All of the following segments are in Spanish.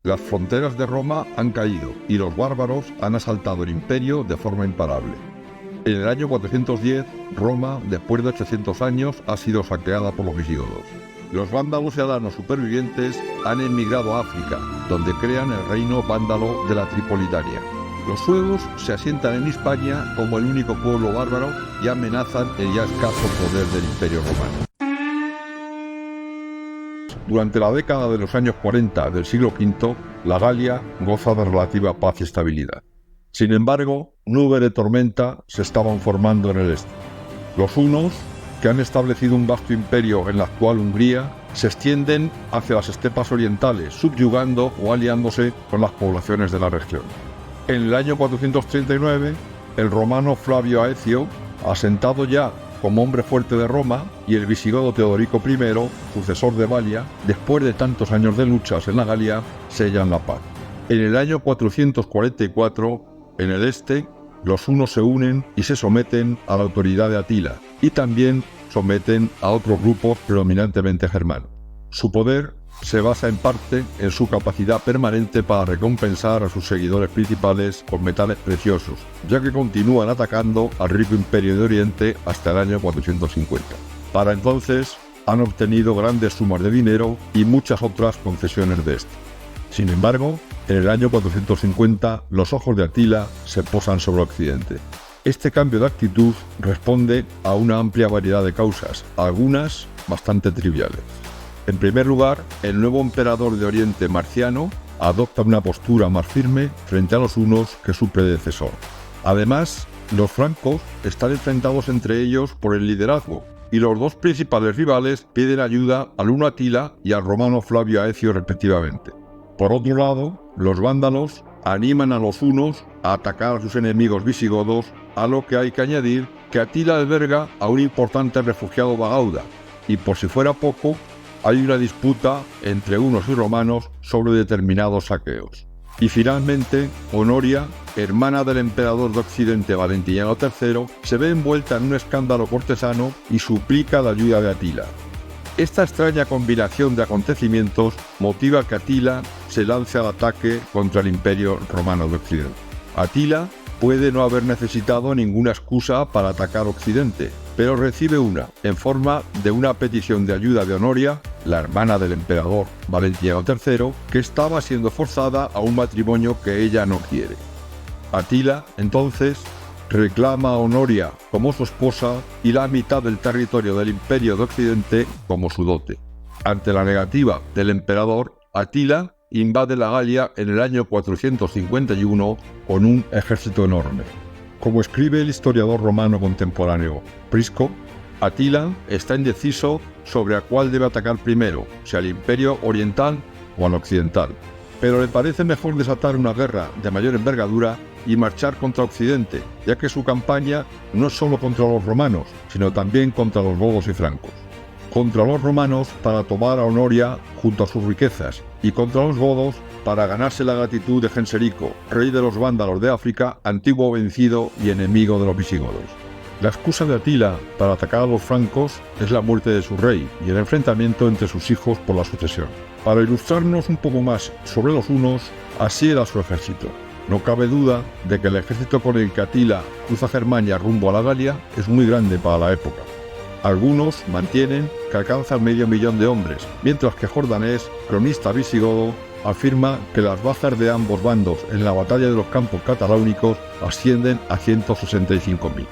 Las fronteras de Roma han caído y los bárbaros han asaltado el imperio de forma imparable. En el año 410, Roma, después de 800 años, ha sido saqueada por los visigodos. Los vándalos y alanos supervivientes han emigrado a África, donde crean el reino vándalo de la Tripolitania. Los suevos se asientan en Hispania como el único pueblo bárbaro y amenazan el ya escaso poder del Imperio Romano. Durante la década de los años 40 del siglo V, la Galia goza de relativa paz y estabilidad. Sin embargo, nubes de tormenta se estaban formando en el este. Los hunos, que han establecido un vasto imperio en la actual Hungría, se extienden hacia las estepas orientales, subyugando o aliándose con las poblaciones de la región. En el año 439, el romano Flavio Aecio, asentado ya como hombre fuerte de Roma, y el visigodo Teodorico I, sucesor de Balia, después de tantos años de luchas en la Galia, sellan la paz. En el año 444, en el este, los hunos se unen y se someten a la autoridad de Atila, y también someten a otros grupos predominantemente germanos. Su poder se basa en parte en su capacidad permanente para recompensar a sus seguidores principales con metales preciosos, ya que continúan atacando al rico imperio de Oriente hasta el año 450. Para entonces han obtenido grandes sumas de dinero y muchas otras concesiones de este. Sin embargo, en el año 450 los ojos de Atila se posan sobre Occidente. Este cambio de actitud responde a una amplia variedad de causas, algunas bastante triviales. En primer lugar, el nuevo emperador de Oriente, Marciano, adopta una postura más firme frente a los hunos que su predecesor. Además, los francos están enfrentados entre ellos por el liderazgo, y los dos principales rivales piden ayuda al huno Atila y al romano Flavio Aecio respectivamente. Por otro lado, los vándalos animan a los hunos a atacar a sus enemigos visigodos, a lo que hay que añadir que Atila alberga a un importante refugiado bagauda, y por si fuera poco, hay una disputa entre hunos y romanos sobre determinados saqueos. Y finalmente, Honoria, hermana del emperador de Occidente Valentiniano III, se ve envuelta en un escándalo cortesano y suplica la ayuda de Atila. Esta extraña combinación de acontecimientos motiva que Atila se lance al ataque contra el Imperio Romano de Occidente. Atila puede no haber necesitado ninguna excusa para atacar Occidente, pero recibe una, en forma de una petición de ayuda de Honoria, la hermana del emperador Valentiniano III, que estaba siendo forzada a un matrimonio que ella no quiere. Atila, entonces, reclama a Honoria como su esposa y la mitad del territorio del Imperio de Occidente como su dote. Ante la negativa del emperador, Atila invade la Galia en el año 451 con un ejército enorme. Como escribe el historiador romano contemporáneo Prisco, Atila está indeciso sobre a cuál debe atacar primero, si al Imperio Oriental o al Occidental, pero le parece mejor desatar una guerra de mayor envergadura y marchar contra Occidente, ya que su campaña no es solo contra los romanos, sino también contra los godos y francos. Contra los romanos para tomar a Honoria junto a sus riquezas, y contra los godos para ganarse la gratitud de Genserico, rey de los vándalos de África, antiguo vencido y enemigo de los visigodos. La excusa de Atila para atacar a los francos es la muerte de su rey y el enfrentamiento entre sus hijos por la sucesión. Para ilustrarnos un poco más sobre los hunos, así era su ejército. No cabe duda de que el ejército con el que Atila cruza Germania rumbo a la Galia es muy grande para la época. Algunos mantienen que alcanza 500.000 de hombres, mientras que Jordanés, cronista visigodo, afirma que las bazas de ambos bandos en la batalla de los campos cataláunicos ascienden a 165.000.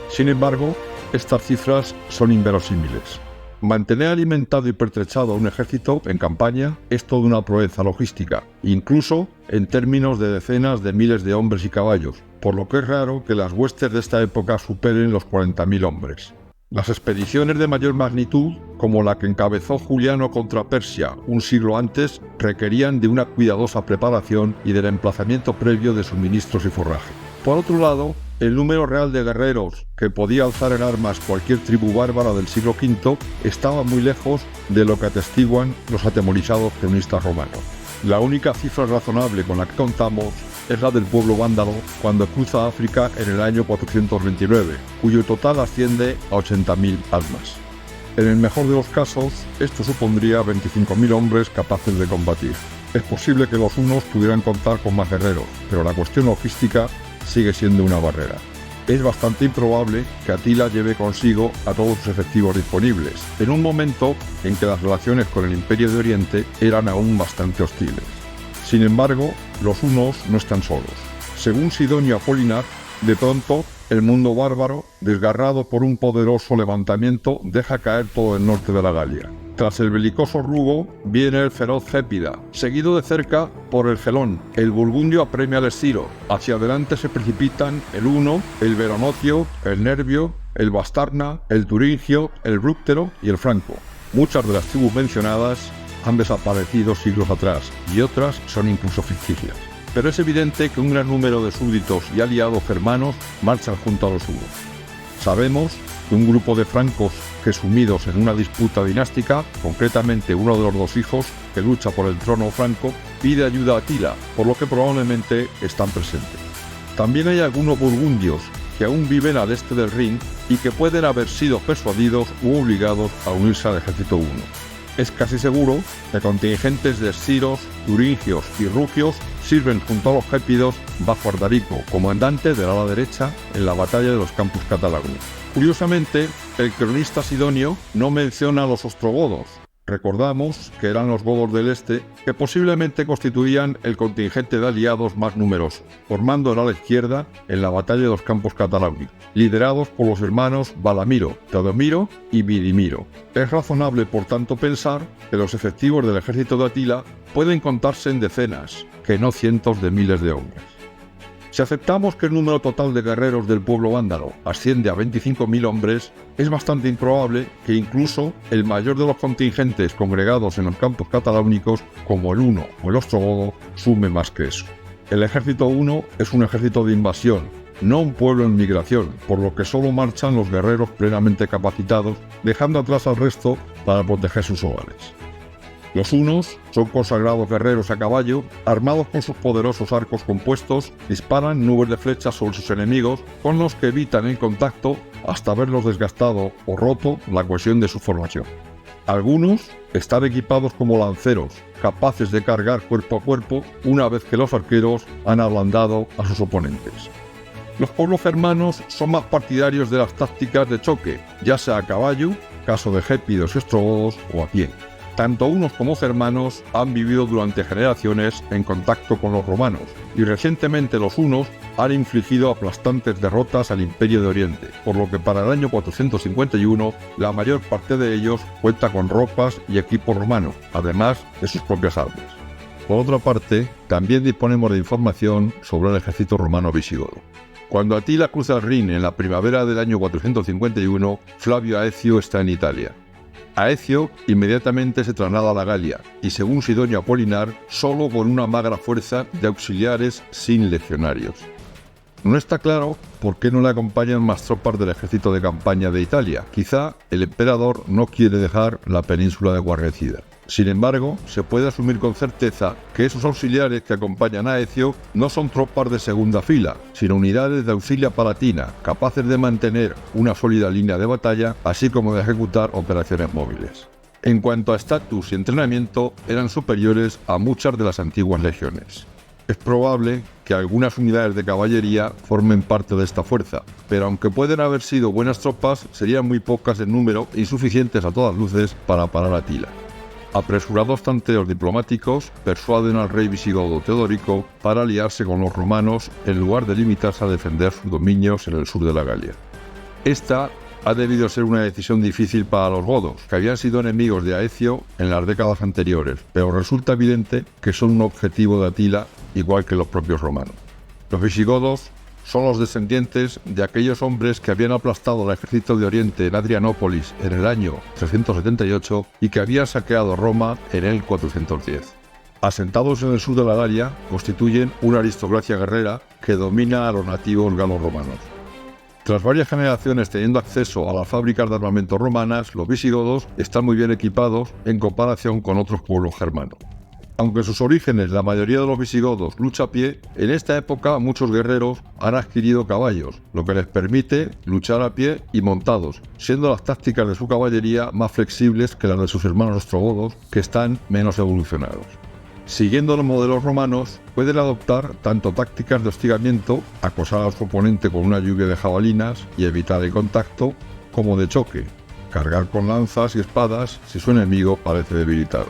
Sin embargo, estas cifras son inverosímiles. Mantener alimentado y pertrechado a un ejército en campaña es toda una proeza logística, incluso en términos de decenas de miles de hombres y caballos, por lo que es raro que las huestes de esta época superen los 40.000 hombres. Las expediciones de mayor magnitud, como la que encabezó Juliano contra Persia un siglo antes, requerían de una cuidadosa preparación y del emplazamiento previo de suministros y forraje. Por otro lado, el número real de guerreros que podía alzar en armas cualquier tribu bárbara del siglo V estaba muy lejos de lo que atestiguan los atemorizados cronistas romanos. La única cifra razonable con la que contamos es la del pueblo vándalo cuando cruza África en el año 429, cuyo total asciende a 80.000 almas. En el mejor de los casos, esto supondría 25.000 hombres capaces de combatir. Es posible que los hunos pudieran contar con más guerreros, pero la cuestión logística sigue siendo una barrera. Es bastante improbable que Atila lleve consigo a todos sus efectivos disponibles, en un momento en que las relaciones con el Imperio de Oriente eran aún bastante hostiles. Sin embargo, los hunos no están solos. Según Sidonio Apolinar, de pronto, el mundo bárbaro, desgarrado por un poderoso levantamiento, deja caer todo el norte de la Galia. Tras el belicoso Rugo, viene el feroz Gépida, seguido de cerca por el Gelón. El burgundio apremia al Esciro. Hacia adelante se precipitan el Huno, el Veronotio, el Nervio, el Bastarna, el Turingio, el Brúctero y el Franco. Muchas de las tribus mencionadas han desaparecido siglos atrás y otras son incluso ficticias. Pero es evidente que un gran número de súbditos y aliados germanos marchan junto a los hunos. Sabemos que un grupo de francos que, sumidos en una disputa dinástica, concretamente uno de los dos hijos que lucha por el trono franco, pide ayuda a Atila, por lo que probablemente están presentes. También hay algunos burgundios que aún viven al este del Rin y que pueden haber sido persuadidos u obligados a unirse al ejército huno. Es casi seguro que contingentes de esciros, turingios y rugios sirven junto a los gépidos bajo Ardarico, comandante del ala derecha en la batalla de los Campus Catalaunos. Curiosamente, el cronista Sidonio no menciona a los ostrogodos. Recordamos que eran los godos del este que posiblemente constituían el contingente de aliados más numeroso, formando el ala izquierda en la batalla de los Campos Catalaunos, liderados por los hermanos Balamiro, Teodomiro y Vidimiro. Es razonable, por tanto, pensar que los efectivos del ejército de Atila pueden contarse en decenas, que no cientos de miles de hombres. Si aceptamos que el número total de guerreros del pueblo vándalo asciende a 25.000 hombres, es bastante improbable que incluso el mayor de los contingentes congregados en los campos cataláunicos, como el huno o el ostrogodo, sume más que eso. El ejército huno es un ejército de invasión, no un pueblo en migración, por lo que solo marchan los guerreros plenamente capacitados, dejando atrás al resto para proteger sus hogares. Los hunos son consagrados guerreros a caballo, armados con sus poderosos arcos compuestos, disparan nubes de flechas sobre sus enemigos, con los que evitan el contacto hasta verlos desgastado o roto la cohesión de su formación. Algunos están equipados como lanceros, capaces de cargar cuerpo a cuerpo una vez que los arqueros han ablandado a sus oponentes. Los pueblos germanos son más partidarios de las tácticas de choque, ya sea a caballo, caso de gépidos y ostrogodos, o a pie. Tanto hunos como germanos han vivido durante generaciones en contacto con los romanos, y recientemente los hunos han infligido aplastantes derrotas al Imperio de Oriente, por lo que para el año 451 la mayor parte de ellos cuenta con ropas y equipo romano, además de sus propias armas. Por otra parte, también disponemos de información sobre el ejército romano visigodo. Cuando Atila cruza el Rin en la primavera del año 451, Flavio Aecio está en Italia. Aecio inmediatamente se traslada a la Galia, y según Sidonio Apolinar, solo con una magra fuerza de auxiliares sin legionarios. No está claro por qué no le acompañan más tropas del ejército de campaña de Italia. Quizá el emperador no quiere dejar la península desguarnecida. Sin embargo, se puede asumir con certeza que esos auxiliares que acompañan a Aecio no son tropas de segunda fila, sino unidades de auxilia palatina, capaces de mantener una sólida línea de batalla, así como de ejecutar operaciones móviles. En cuanto a estatus y entrenamiento, eran superiores a muchas de las antiguas legiones. Es probable que algunas unidades de caballería formen parte de esta fuerza, pero aunque pueden haber sido buenas tropas, serían muy pocas en número e insuficientes a todas luces para parar a Atila. Apresurados tanteos diplomáticos persuaden al rey visigodo Teodorico para aliarse con los romanos en lugar de limitarse a defender sus dominios en el sur de la Galia. Esta ha debido ser una decisión difícil para los godos, que habían sido enemigos de Aecio en las décadas anteriores, pero resulta evidente que son un objetivo de Atila igual que los propios romanos. Los visigodos son los descendientes de aquellos hombres que habían aplastado al ejército de Oriente en Adrianópolis en el año 378 y que habían saqueado Roma en el 410. Asentados en el sur de la Galia, constituyen una aristocracia guerrera que domina a los nativos galo-romanos. Tras varias generaciones teniendo acceso a las fábricas de armamento romanas, los visigodos están muy bien equipados en comparación con otros pueblos germanos. Aunque en sus orígenes la mayoría de los visigodos lucha a pie, en esta época muchos guerreros han adquirido caballos, lo que les permite luchar a pie y montados, siendo las tácticas de su caballería más flexibles que las de sus hermanos ostrogodos, que están menos evolucionados. Siguiendo los modelos romanos, pueden adoptar tanto tácticas de hostigamiento, acosar a su oponente con una lluvia de jabalinas y evitar el contacto, como de choque, cargar con lanzas y espadas si su enemigo parece debilitado.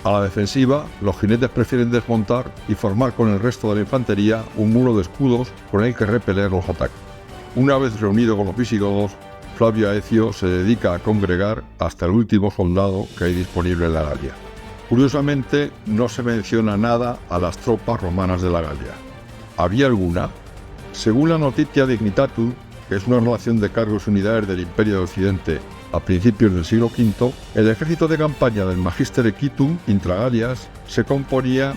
A la defensiva, los jinetes prefieren desmontar y formar con el resto de la infantería un muro de escudos con el que repeler los ataques. Una vez reunido con los visigodos, Flavio Aecio se dedica a congregar hasta el último soldado que hay disponible en la Galia. Curiosamente, no se menciona nada a las tropas romanas de la Galia. ¿Había alguna? Según la Notitia Dignitatum, que es una relación de cargos y unidades del Imperio de Occidente a principios del siglo V, el ejército de campaña del Magister Equitum Intragalias se componía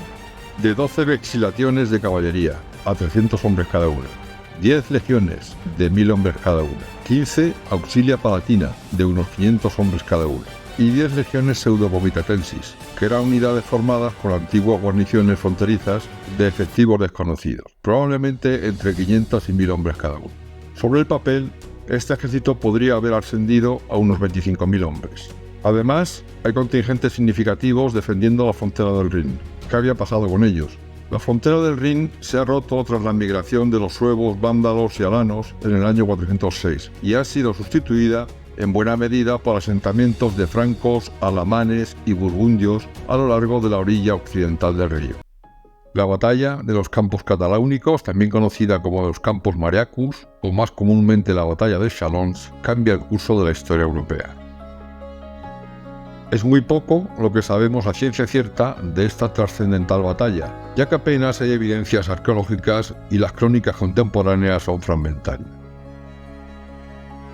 de 12 vexilationes de caballería, a 300 hombres cada una, 10 legiones de 1000 hombres cada una, 15 auxilia palatina de unos 500 hombres cada una, y 10 legiones pseudo-comitatensis, que eran unidades formadas por antiguas guarniciones fronterizas de efectivos desconocidos, probablemente entre 500 y 1000 hombres cada uno. Sobre el papel, este ejército podría haber ascendido a unos 25.000 hombres. Además, hay contingentes significativos defendiendo la frontera del Rin. ¿Qué había pasado con ellos? La frontera del Rin se ha roto tras la migración de los suevos, vándalos y alanos en el año 406 y ha sido sustituida en buena medida por asentamientos de francos, alamanes y burgundios a lo largo de la orilla occidental del río. La batalla de los Campos Cataláunicos, también conocida como los Campos Mariacus, o más comúnmente la batalla de Chalons, cambia el curso de la historia europea. Es muy poco lo que sabemos a ciencia cierta de esta trascendental batalla, ya que apenas hay evidencias arqueológicas y las crónicas contemporáneas son fragmentarias.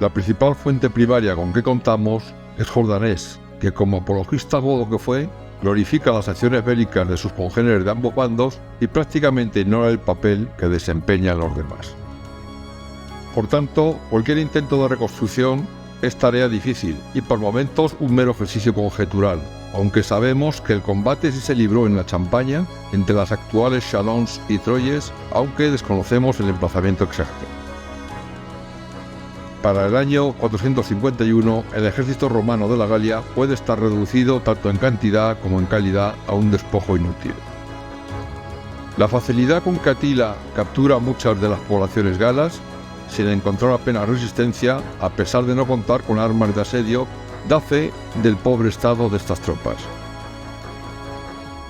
La principal fuente primaria con que contamos es Jordanés, que como apologista godo que fue, glorifica las acciones bélicas de sus congéneres de ambos bandos y prácticamente ignora el papel que desempeñan los demás. Por tanto, cualquier intento de reconstrucción es tarea difícil y por momentos un mero ejercicio conjetural, aunque sabemos que el combate sí se libró en la Champaña entre las actuales Chalons y Troyes, aunque desconocemos el emplazamiento exacto. Para el año 451, el ejército romano de la Galia puede estar reducido tanto en cantidad como en calidad a un despojo inútil. La facilidad con que Atila captura muchas de las poblaciones galas, sin encontrar apenas resistencia, a pesar de no contar con armas de asedio, da fe del pobre estado de estas tropas.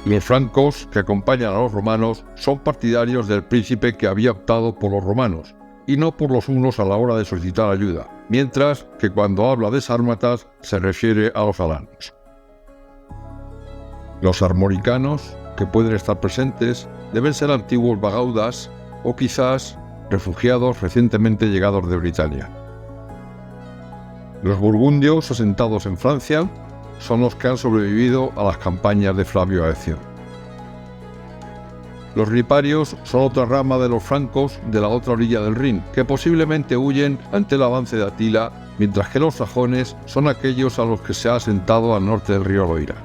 Los francos, que acompañan a los romanos, son partidarios del príncipe que había optado por los romanos, y no por los hunos a la hora de solicitar ayuda, mientras que cuando habla de sármatas se refiere a los alanos. Los armoricanos, que pueden estar presentes, deben ser antiguos bagaudas o quizás refugiados recientemente llegados de Britania. Los burgundios asentados en Francia son los que han sobrevivido a las campañas de Flavio Aecio. Los riparios son otra rama de los francos de la otra orilla del Rin, que posiblemente huyen ante el avance de Atila, mientras que los sajones son aquellos a los que se ha asentado al norte del río Loira.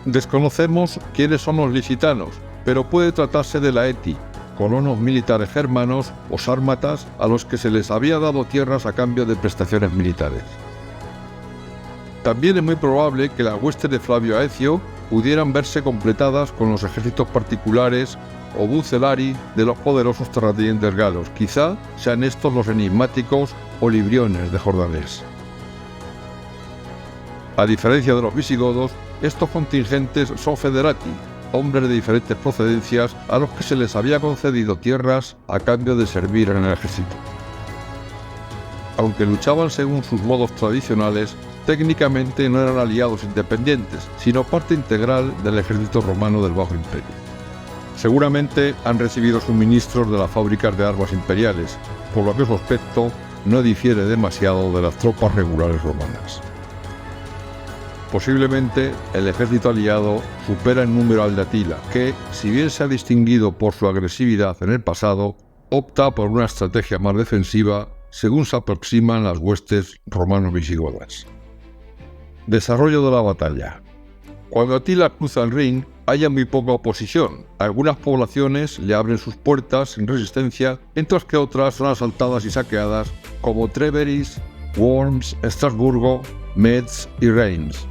Desconocemos quiénes son los licitanos, pero puede tratarse de Laeti, colonos militares germanos o sármatas a los que se les había dado tierras a cambio de prestaciones militares. También es muy probable que las huestes de Flavio Aecio pudieran verse completadas con los ejércitos particulares o bucelari de los poderosos terratenientes galos. Quizá sean estos los enigmáticos olibriones de Jordanés. A diferencia de los visigodos, estos contingentes son federati, hombres de diferentes procedencias a los que se les había concedido tierras a cambio de servir en el ejército. Aunque luchaban según sus modos tradicionales, técnicamente no eran aliados independientes, sino parte integral del ejército romano del Bajo Imperio. Seguramente han recibido suministros de las fábricas de armas imperiales, por lo que su aspecto no difiere demasiado de las tropas regulares romanas. Posiblemente el ejército aliado supera en número al de Atila, que, si bien se ha distinguido por su agresividad en el pasado, opta por una estrategia más defensiva según se aproximan las huestes romano-visigodas. Desarrollo de la batalla. Cuando Atila cruza el Rin, haya muy poca oposición. Algunas poblaciones le abren sus puertas sin resistencia, mientras que otras son asaltadas y saqueadas, como Treveris, Worms, Estrasburgo, Metz y Reims.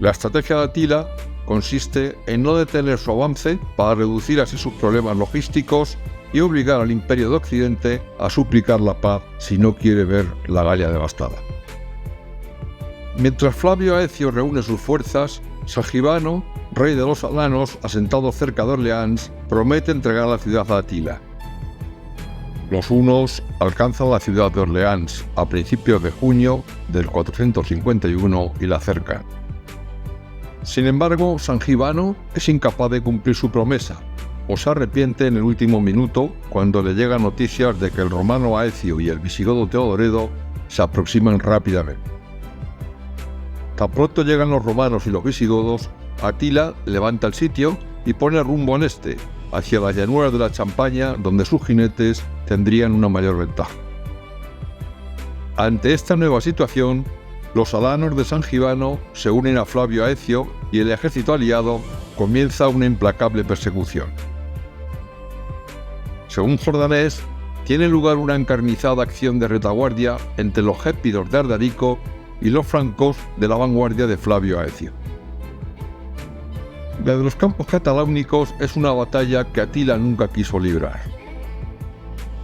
La estrategia de Atila consiste en no detener su avance para reducir así sus problemas logísticos y obligar al Imperio de Occidente a suplicar la paz si no quiere ver la Galia devastada. Mientras Flavio Aecio reúne sus fuerzas, Sangibano, rey de los alanos asentado cerca de Orleans, promete entregar la ciudad a Atila. Los hunos alcanzan la ciudad de Orleans a principios de junio del 451 y la cercan. Sin embargo, Sangibano es incapaz de cumplir su promesa, o se arrepiente en el último minuto cuando le llegan noticias de que el romano Aecio y el visigodo Teodoredo se aproximan rápidamente. Tan pronto llegan los romanos y los visigodos, Atila levanta el sitio y pone rumbo en este, hacia las llanuras de la Champaña, donde sus jinetes tendrían una mayor ventaja. Ante esta nueva situación, los alanos de Sangibano se unen a Flavio Aecio y el ejército aliado comienza una implacable persecución. Según Jordanés, tiene lugar una encarnizada acción de retaguardia entre los gépidos de Ardarico y los francos de la vanguardia de Flavio Aecio. La de los campos cataláunicos es una batalla que Atila nunca quiso librar.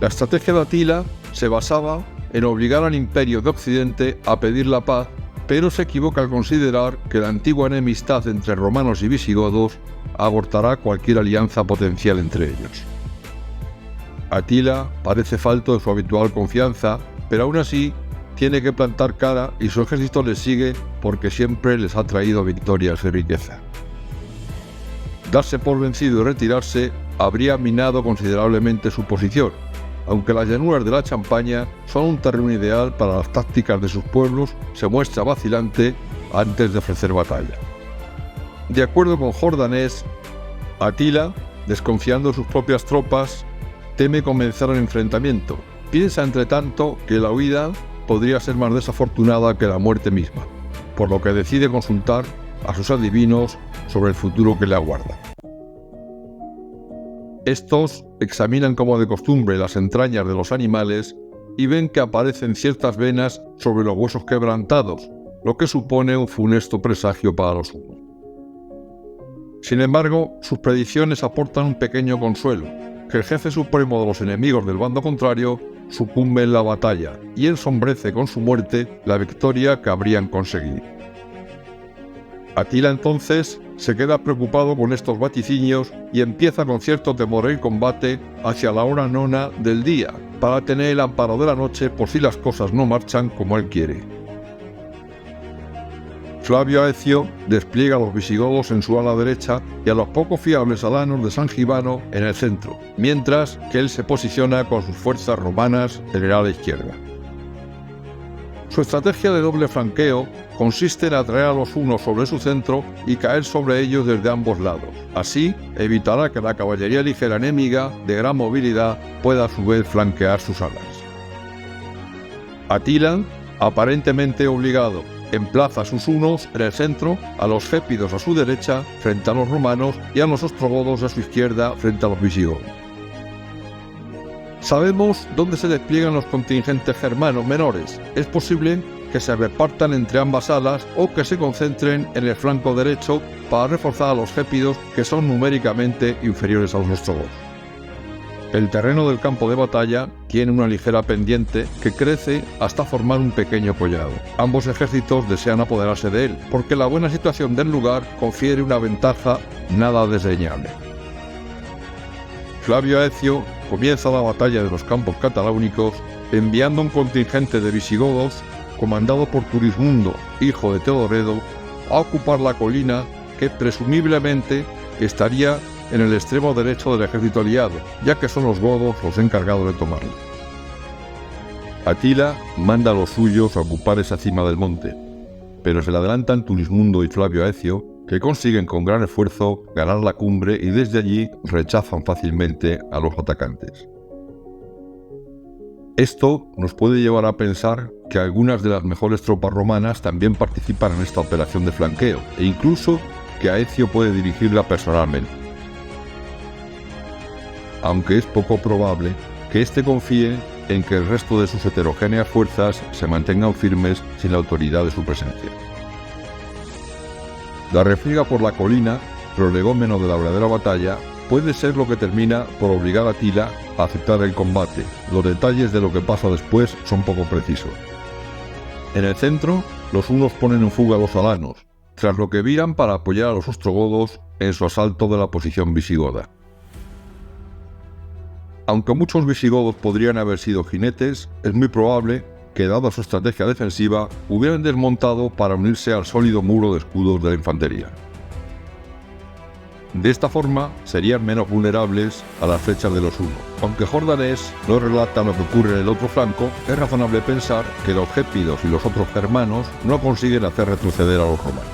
La estrategia de Atila se basaba en obligar al Imperio de Occidente a pedir la paz, pero se equivoca al considerar que la antigua enemistad entre romanos y visigodos abortará cualquier alianza potencial entre ellos. Atila parece falto de su habitual confianza, pero aún así tiene que plantar cara y su ejército le sigue porque siempre les ha traído victorias y riqueza. Darse por vencido y retirarse habría minado considerablemente su posición, aunque las llanuras de la Champaña son un terreno ideal para las tácticas de sus pueblos, se muestra vacilante antes de ofrecer batalla. De acuerdo con Jordanés, Atila, desconfiando de sus propias tropas, teme comenzar el enfrentamiento. Piensa, entre tanto, que la huida podría ser más desafortunada que la muerte misma, por lo que decide consultar a sus adivinos sobre el futuro que le aguarda. Estos examinan como de costumbre las entrañas de los animales y ven que aparecen ciertas venas sobre los huesos quebrantados, lo que supone un funesto presagio para los hunos. Sin embargo, sus predicciones aportan un pequeño consuelo, que el jefe supremo de los enemigos del bando contrario sucumbe en la batalla y ensombrece con su muerte la victoria que habrían conseguido. Atila entonces se queda preocupado con estos vaticinios y empieza con cierto temor el combate hacia la hora nona del día, para tener el amparo de la noche por si las cosas no marchan como él quiere. Flavio Aecio despliega a los visigodos en su ala derecha y a los poco fiables alanos de Sangibano en el centro, mientras que él se posiciona con sus fuerzas romanas en el ala izquierda. Su estrategia de doble flanqueo consiste en atraer a los hunos sobre su centro y caer sobre ellos desde ambos lados. Así, evitará que la caballería ligera enemiga, de gran movilidad, pueda a su vez flanquear sus alas. Atila, aparentemente obligado, emplaza a sus hunos en el centro, a los gépidos a su derecha frente a los romanos y a los ostrogodos a su izquierda frente a los visigodos. Sabemos dónde se despliegan los contingentes germanos menores. Es posible que se repartan entre ambas alas o que se concentren en el flanco derecho para reforzar a los gépidos, que son numéricamente inferiores a los ostrogodos. El terreno del campo de batalla tiene una ligera pendiente que crece hasta formar un pequeño collado. Ambos ejércitos desean apoderarse de él, porque la buena situación del lugar confiere una ventaja nada desdeñable. Flavio Aecio comienza la batalla de los campos cataláunicos enviando un contingente de visigodos comandado por Turismundo, hijo de Teodoredo, a ocupar la colina que presumiblemente estaría en el extremo derecho del ejército aliado, ya que son los godos los encargados de tomarlo. Atila manda a los suyos a ocupar esa cima del monte, pero se le adelantan Turismundo y Flavio Aecio, que consiguen con gran esfuerzo ganar la cumbre y desde allí rechazan fácilmente a los atacantes. Esto nos puede llevar a pensar que algunas de las mejores tropas romanas también participan en esta operación de flanqueo, e incluso que Aecio puede dirigirla personalmente. Aunque es poco probable que éste confíe en que el resto de sus heterogéneas fuerzas se mantengan firmes sin la autoridad de su presencia. La refriega por la colina, prolegómeno de la verdadera batalla, puede ser lo que termina por obligar a Atila a aceptar el combate. Los detalles de lo que pasa después son poco precisos. En el centro, los hunos ponen en fuga a los alanos, tras lo que viran para apoyar a los ostrogodos en su asalto de la posición visigoda. Aunque muchos visigodos podrían haber sido jinetes, es muy probable que, dada su estrategia defensiva, hubieran desmontado para unirse al sólido muro de escudos de la infantería. De esta forma, serían menos vulnerables a las flechas de los hunos. Aunque Jordanes no relata lo que ocurre en el otro flanco, es razonable pensar que los gépidos y los otros germanos no consiguen hacer retroceder a los romanos.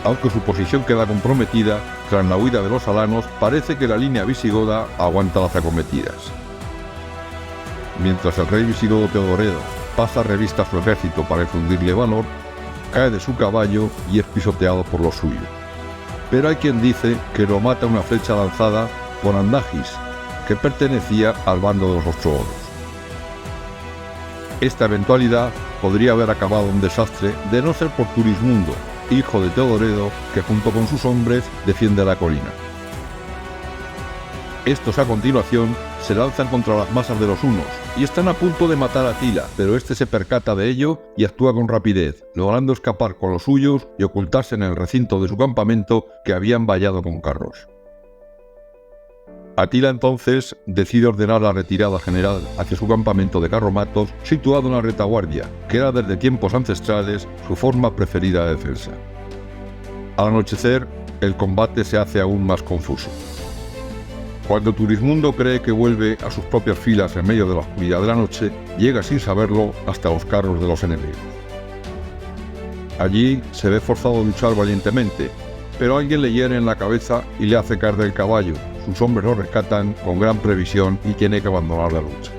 Aunque su posición queda comprometida, tras la huida de los alanos, parece que la línea visigoda aguanta las acometidas. Mientras el rey visigodo Teodoredo pasa revista a su ejército para infundirle valor, cae de su caballo y es pisoteado por los suyos. Pero hay quien dice que lo mata una flecha lanzada por Andagis, que pertenecía al bando de los ostrogodos. Esta eventualidad podría haber acabado en desastre de no ser por Turismundo, hijo de Teodoredo, que junto con sus hombres defiende la colina. Estos a continuación se lanzan contra las masas de los hunos y están a punto de matar a Atila, pero este se percata de ello y actúa con rapidez, logrando escapar con los suyos y ocultarse en el recinto de su campamento que habían vallado con carros. Atila entonces decide ordenar la retirada general hacia su campamento de carromatos situado en la retaguardia, que era desde tiempos ancestrales su forma preferida de defensa. Al anochecer, el combate se hace aún más confuso. Cuando Turismundo cree que vuelve a sus propias filas en medio de la oscuridad de la noche, llega sin saberlo hasta los carros de los enemigos. Allí se ve forzado a luchar valientemente, pero alguien le hiere en la cabeza y le hace caer del caballo. Sus hombres lo rescatan con gran previsión y tiene que abandonar la lucha.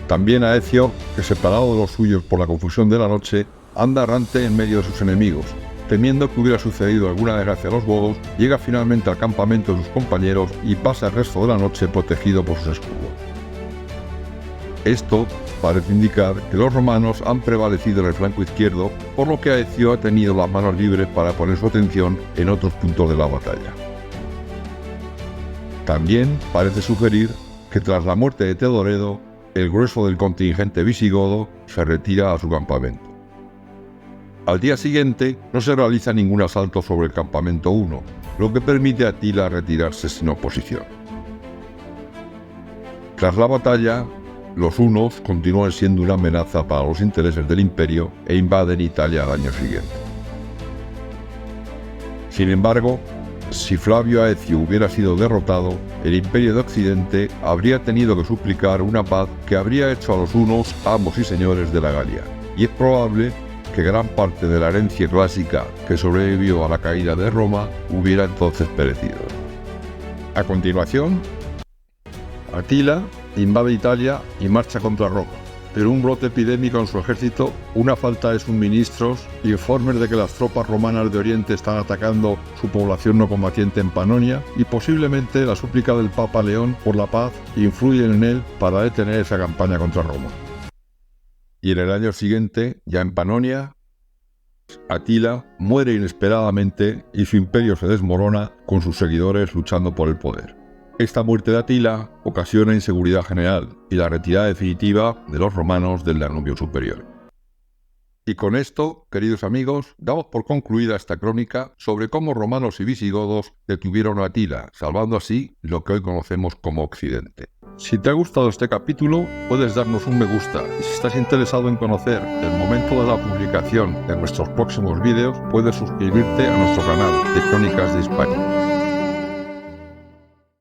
También Aecio, que separado de los suyos por la confusión de la noche, anda errante en medio de sus enemigos. Temiendo que hubiera sucedido alguna desgracia a los godos, llega finalmente al campamento de sus compañeros y pasa el resto de la noche protegido por sus escudos. Esto parece indicar que los romanos han prevalecido en el flanco izquierdo, por lo que Aecio ha tenido las manos libres para poner su atención en otros puntos de la batalla. También parece sugerir que tras la muerte de Teodoredo, el grueso del contingente visigodo se retira a su campamento. Al día siguiente no se realiza ningún asalto sobre el campamento 1, lo que permite a Atila retirarse sin oposición. Tras la batalla, los hunos continúan siendo una amenaza para los intereses del imperio e invaden Italia al año siguiente. Sin embargo, si Flavio Aecio hubiera sido derrotado, el imperio de Occidente habría tenido que suplicar una paz que habría hecho a los hunos amos y señores de la Galia, y es probable que gran parte de la herencia clásica que sobrevivió a la caída de Roma hubiera entonces perecido. A continuación, Atila invade Italia y marcha contra Roma, pero un brote epidémico en su ejército, una falta de suministros, informes de que las tropas romanas de Oriente están atacando su población no combatiente en Panonia y posiblemente la súplica del Papa León por la paz influyen en él para detener esa campaña contra Roma. Y en el año siguiente, ya en Panonia, Atila muere inesperadamente y su imperio se desmorona con sus seguidores luchando por el poder. Esta muerte de Atila ocasiona inseguridad general y la retirada definitiva de los romanos del Danubio superior. Y con esto, queridos amigos, damos por concluida esta crónica sobre cómo romanos y visigodos detuvieron a Atila, salvando así lo que hoy conocemos como Occidente. Si te ha gustado este capítulo, puedes darnos un me gusta y si estás interesado en conocer el momento de la publicación de nuestros próximos vídeos, puedes suscribirte a nuestro canal de Crónicas de Hispania.